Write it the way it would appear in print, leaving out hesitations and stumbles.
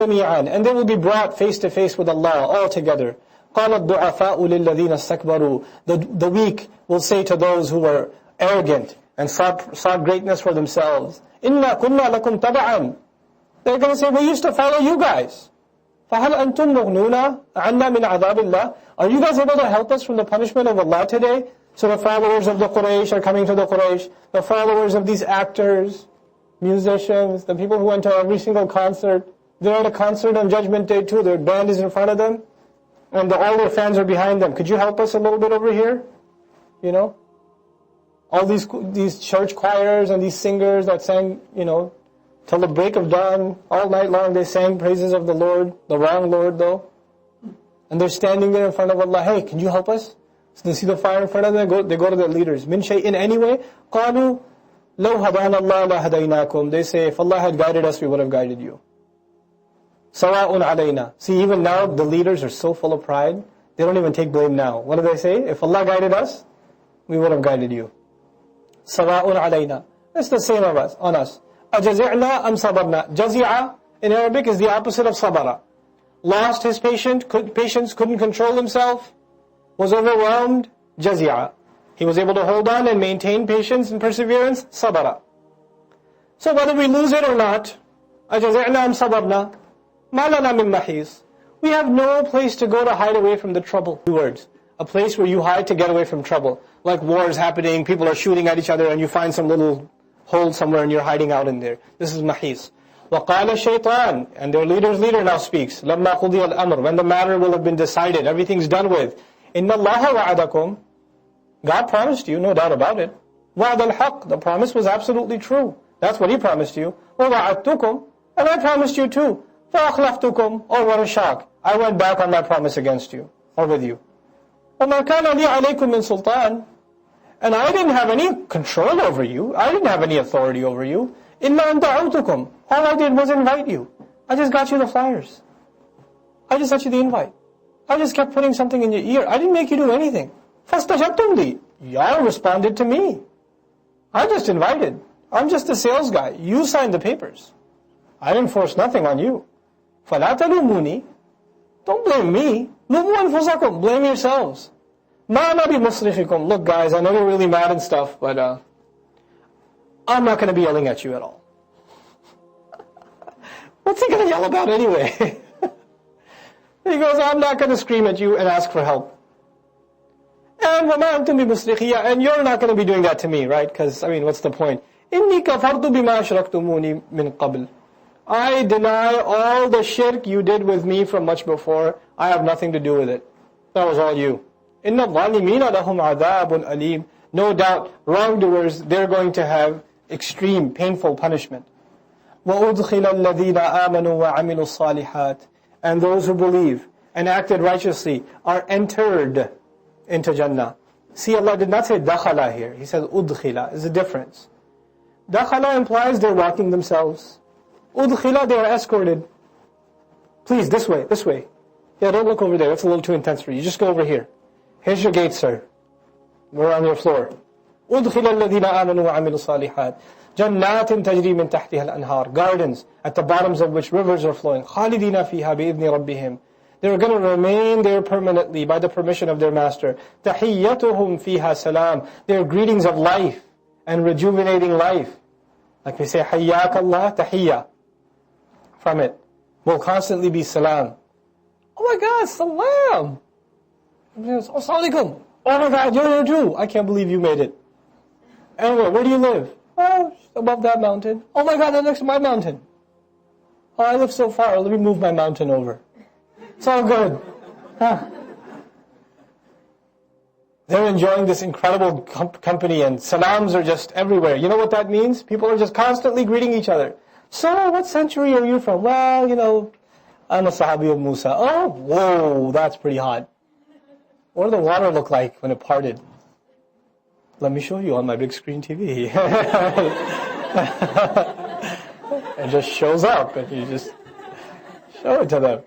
جميعا, and they will be brought face to face with Allah all together. قال الضعفاء للذين استكبروا, the weak will say to those who were arrogant and sought greatness for themselves, إِنَّا كُنَّا لَكُمْ تَبَعًا. They're going to say, we used to follow you guys. فَهَلْ أَنْتُمْ مُغْنُونَ عَنَّا مِنْ عَذَابِ اللَّهِ. Are you guys able to help us from the punishment of Allah today? So the followers of the Quraysh are coming to the Quraysh. The followers of these actors, musicians, the people who went to every single concert. They're at a concert on Judgment Day too. Their band is in front of them. And all their fans are behind them. Could you help us a little bit over here? You know? All these church choirs and these singers that sang, till the break of dawn, all night long they sang praises of the Lord, the wrong Lord though. And they're standing there in front of Allah. Hey, can you help us? So they see the fire in front of them, they go to their leaders. Min shay'in anyway, قَالُوا لَوْ هَدَانَ اللَّهُ لَهَدَيْنَاكُمْ. They say, if Allah had guided us, we would have guided you. سَوَاءٌ عَلَيْنَا. See, even now, the leaders are so full of pride, they don't even take blame now. What do they say? If Allah guided us, we would have guided you. سَوَاءٌ عَلَيْنَا. It's the same on us. أَجَزِعْنَا أَمْ صَبَرْنَا. Jazi'a in Arabic is the opposite of sabara. Lost his patience, couldn't control himself, was overwhelmed, jazi'a. He was able to hold on and maintain patience and perseverance, sabara. So whether we lose it or not, أَجَزِعْنَا أَمْ صَبَرْنَا مَا لَنَا مِن مَحِيصٍ. We have no place to go to hide away from the trouble. 2 words. A place where you hide to get away from trouble. Like war is happening, people are shooting at each other, and you find some little hole somewhere and you're hiding out in there. This is mahis. وَقَالَ الشَّيْطَانِ. And their leader now speaks. لَمَّا قُضِيَ الْأَمْرُ. When the matter will have been decided, everything's done with. إِنَّ اللَّهَ وَعَدَكُمْ. God promised you, no doubt about it. وَعَدَ الْحَقِّ. The promise was absolutely true. That's what He promised you. وَوَعَدْتُكُمْ. And I promised you too. فَأَخْلَفْتُكُمْ. Oh, what a shock. I went back on my promise against you, or with you. وَمَا كَانَ لِي عَلَيْكُمْ مِنْ سُلْطَانٍ. And I didn't have any control over you. I didn't have any authority over you. إِلَّا أَنْ دَعَوْتُكُمْ. All I did was invite you. I just got you the flyers. I just got you the invite. I just kept putting something in your ear. I didn't make you do anything. فَاسْتَجَبْتُمْ لِي. Y'all responded to me. I just invited. I'm just a sales guy. You signed the papers. I didn't force nothing on you. فَلَا تَلُومُونِي. Don't blame me. لُومُوا أَنفُسَكُمْ. Blame yourselves. مَا أَنَا بِمُصْرِخِكُمْ. Look guys, I know you're really mad and stuff, but I'm not going to be yelling at you at all. What's he going to yell about anyway? He goes, I'm not going to scream at you and ask for help. And وَمَا أَنْتُمْ بِمُصْرِخِيَّ. And you're not going to be doing that to me, right? Because, what's the point? إِنِّي كَفَرْتُ بِمَا أَشْرَكْتُمُونِي مِنْ قَبْلِ. I deny all the shirk you did with me from much before. I have nothing to do with it. That was all you. إِنَّ الظَّالِمِينَ لَهُمْ عَذَابٌ أَلِيمٌ. No doubt, wrongdoers, they're going to have extreme, painful punishment. وَأُدْخِلَ الَّذِينَ آمَنُوا وَعَمِلُوا الصَّالِحَاتِ. And those who believe and acted righteously are entered into Jannah. See, Allah did not say dakhala here. He says udkhila. There's a difference. Dakhala implies they're walking themselves. Udkhila, they are escorted. Please, this way, this way. Yeah, don't look over there. That's a little too intense for you. Just go over here. Here's your gate, sir. We're on your floor. أُدْخِلَ الَّذِينَ آمَنُوا وَعَمِلُوا الصَّالِحَاتِ جَنَّاتٍ تَجْرِي مِنْ تَحْتِهَا الْأَنْهَارِ. Gardens, at the bottoms of which rivers are flowing. خَالِدِينَ فِيهَا بِإِذْنِ رَبِّهِمْ. They're going to remain there permanently by the permission of their master. تَحِيَّتُهُمْ فِيهَا سَلَامٌ. Their greetings of life and rejuvenating life. Like we say, حَيَّاكَ اللَّهِ تَحِيَّة. From it will constantly be salam. Oh my God, salam! Assalamu alaikum. Oh my God, you're here too. I can't believe you made it. Anyway, where do you live? Oh, above that mountain. Oh my God, that's next to my mountain. Oh, I live so far. Let me move my mountain over. It's all good. Huh. They're enjoying this incredible company and salams are just everywhere. You know what that means? People are just constantly greeting each other. So, what century are you from? Well, I'm a Sahabi of Musa. Oh, whoa, that's pretty hot. What did the water look like when it parted? Let me show you on my big screen TV. It just shows up and you just show it to them.